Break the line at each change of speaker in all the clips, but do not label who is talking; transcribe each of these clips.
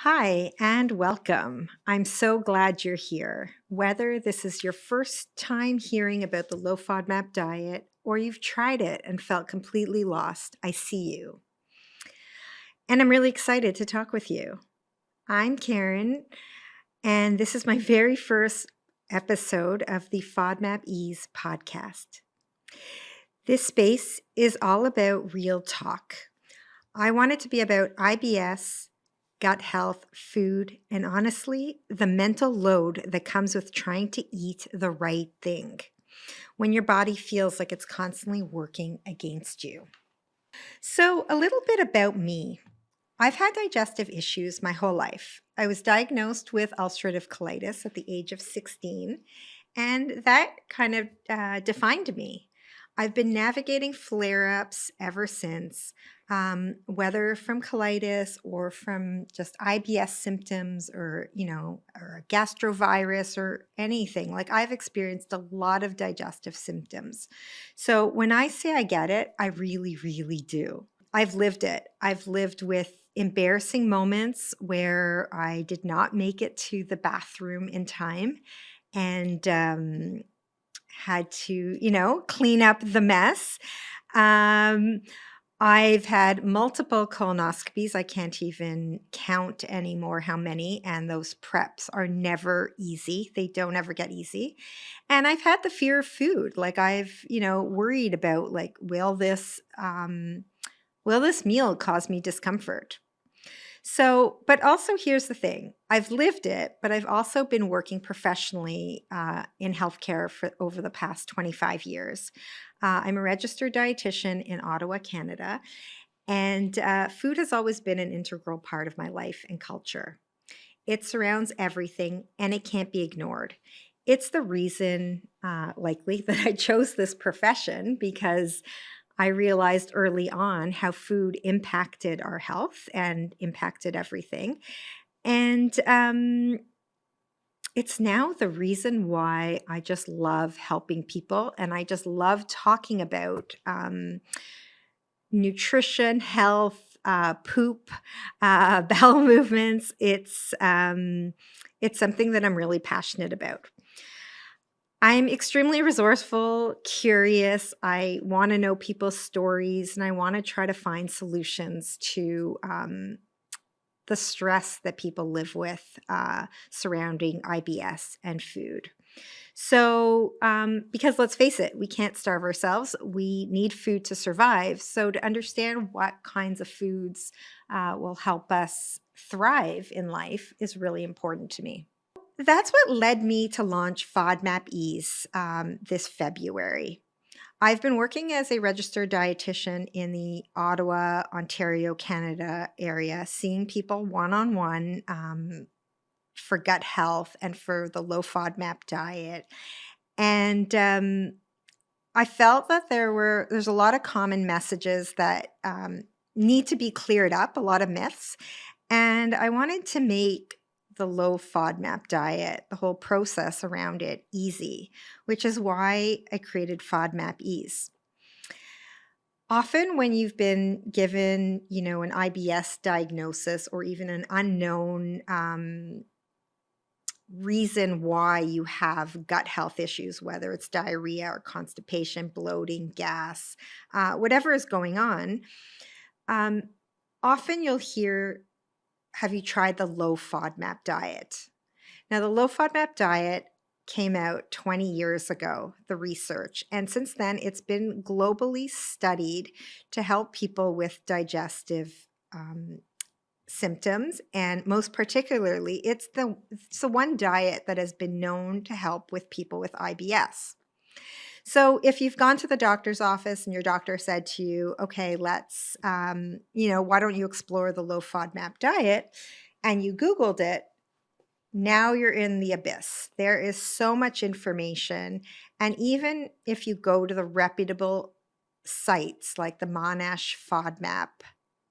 Hi and welcome. I'm so glad you're here. Whether this is your first time hearing about the low FODMAP diet or you've tried it and felt completely lost, I see you. And I'm really excited to talk with you. I'm Keren, and this is my very first episode of the FODMAP Ease Podcast. This space is all about real talk. I want it to be about IBS, gut health, food, and honestly, the mental load that comes with trying to eat the right thing when your body feels like it's constantly working against you. So, a little bit about me. I've had digestive issues my whole life. I was diagnosed with ulcerative colitis at the age of 16, and that kind of defined me. I've been navigating flare ups ever since, whether from colitis or from just IBS symptoms or a gastrovirus or anything. Like I've experienced a lot of digestive symptoms. So when I say I get it, I really, really do. I've lived it. I've lived with embarrassing moments where I did not make it to the bathroom in time and had to, clean up the mess. Um, I've had multiple colonoscopies. I can't even count anymore how many. And those preps are never easy. They don't ever get easy. And I've had the fear of food. Like I've, worried about like, will this meal cause me discomfort? So, but also here's the thing. I've lived it, but I've also been working professionally in healthcare for over the past 25 years. I'm a registered dietitian in Ottawa, Canada, and food has always been an integral part of my life and culture. It surrounds everything and it can't be ignored. It's the reason, likely, that I chose this profession because I realized early on how food impacted our health and impacted everything. And it's now the reason why I just love helping people and I just love talking about nutrition, health, poop, bowel movements. It's something that I'm really passionate about. I'm extremely resourceful, curious. I want to know people's stories and I want to try to find solutions to the stress that people live with surrounding IBS and food. So, because let's face it, we can't starve ourselves. We need food to survive. So, to understand what kinds of foods will help us thrive in life is really important to me. That's what led me to launch FODMAP Ease this February. I've been working as a registered dietitian in the Ottawa, Ontario, Canada area, seeing people one-on-one for gut health and for the low FODMAP diet. And I felt that there's a lot of common messages that need to be cleared up, a lot of myths. And I wanted to make the low FODMAP diet, the whole process around it, easy, which is why I created FODMAP Ease. Often when you've been given, an IBS diagnosis or even an unknown reason why you have gut health issues, whether it's diarrhea or constipation, bloating, gas, whatever is going on, often you'll hear, have you tried the low FODMAP diet? Now, the low FODMAP diet came out 20 years ago, the research, and since then it's been globally studied to help people with digestive symptoms, and most particularly, it's the one diet that has been known to help with people with IBS. So if you've gone to the doctor's office and your doctor said to you, okay, let's, why don't you explore the low FODMAP diet? And you Googled it, now you're in the abyss. There is so much information. And even if you go to the reputable sites like the Monash FODMAP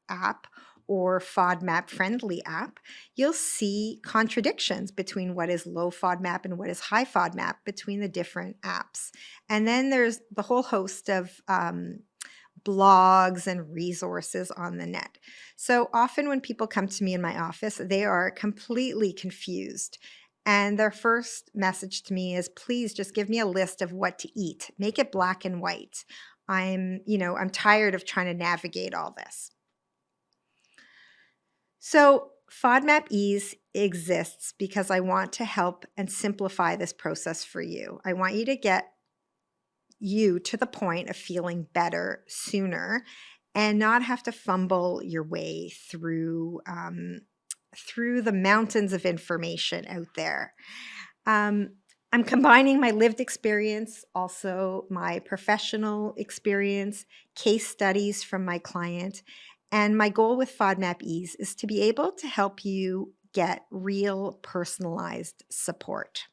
app or FODMAP friendly app, you'll see contradictions between what is low FODMAP and what is high FODMAP between the different apps. And then there's the whole host of blogs and resources on the net. So often when people come to me in my office, they are completely confused. And their first message to me is, please just give me a list of what to eat. Make it black and white. I'm tired of trying to navigate all this. So FODMAP Ease exists because I want to help and simplify this process for you. I want you to get you to the point of feeling better sooner and not have to fumble your way through the mountains of information out there. I'm combining my lived experience, also my professional experience, case studies from my client, and my goal with FODMAP Ease is to be able to help you get real personalized support.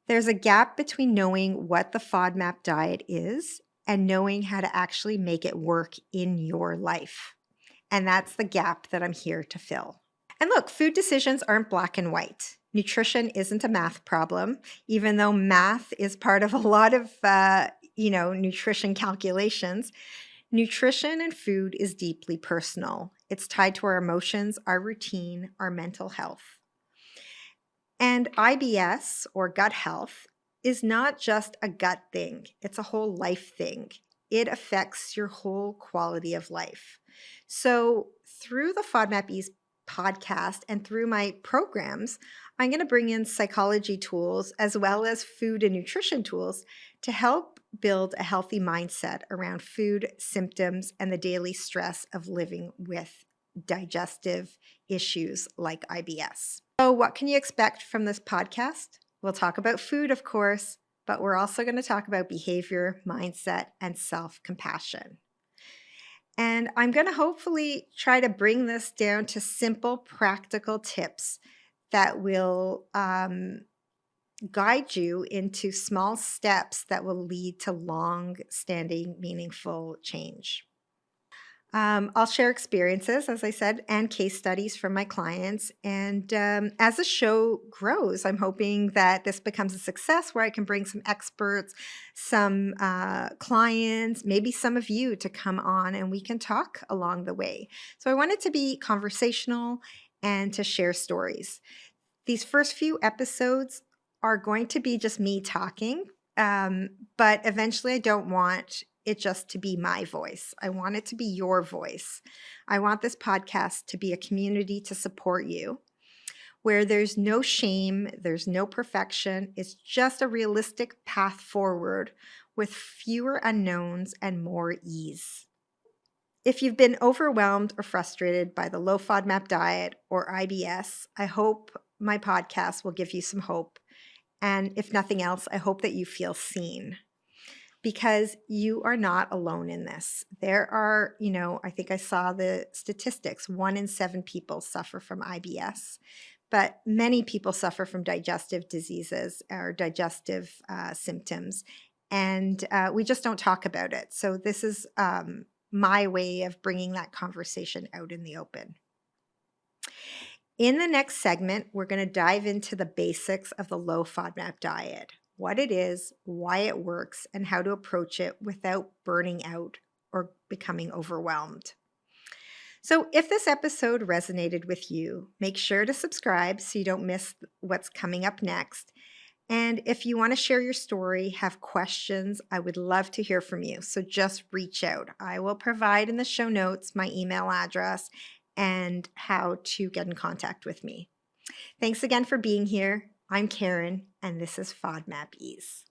There's a gap between knowing what the FODMAP diet is and knowing how to actually make it work in your life. And that's the gap that I'm here to fill. And look, food decisions aren't black and white. Nutrition isn't a math problem, even though math is part of a lot of, nutrition calculations. Nutrition and food is deeply personal. It's tied to our emotions, our routine, our mental health. And IBS, or gut health, is not just a gut thing. It's a whole life thing. It affects your whole quality of life. So through the FODMAP Ease podcast and through my programs, I'm going to bring in psychology tools as well as food and nutrition tools to help build a healthy mindset around food, symptoms, and the daily stress of living with digestive issues like IBS. So what can you expect from this podcast? We'll talk about food, of course, but we're also going to talk about behavior, mindset, and self-compassion. And I'm going to hopefully try to bring this down to simple, practical tips that will guide you into small steps that will lead to long-standing, meaningful change. I'll share experiences, as I said, and case studies from my clients. And as the show grows, I'm hoping that this becomes a success where I can bring some experts, some clients, maybe some of you to come on and we can talk along the way. So I want it to be conversational and to share stories. These first few episodes are going to be just me talking, but eventually I don't want it just to be my voice. I want it to be your voice. I want this podcast to be a community to support you, where there's no shame, there's no perfection. It's just a realistic path forward with fewer unknowns and more ease. If you've been overwhelmed or frustrated by the low FODMAP diet or IBS, I hope my podcast will give you some hope. And if nothing else, I hope that you feel seen. Because you are not alone in this. There are, I think I saw the statistics, 1 in 7 people suffer from IBS, but many people suffer from digestive diseases or digestive symptoms, and we just don't talk about it. So this is my way of bringing that conversation out in the open. In the next segment, we're going to dive into the basics of the low FODMAP diet. What it is, why it works, and how to approach it without burning out or becoming overwhelmed. So if this episode resonated with you, make sure to subscribe so you don't miss what's coming up next. And if you want to share your story, have questions, I would love to hear from you. So just reach out. I will provide in the show notes my email address and how to get in contact with me. Thanks again for being here. I'm Keren, and this is FODMAP Ease.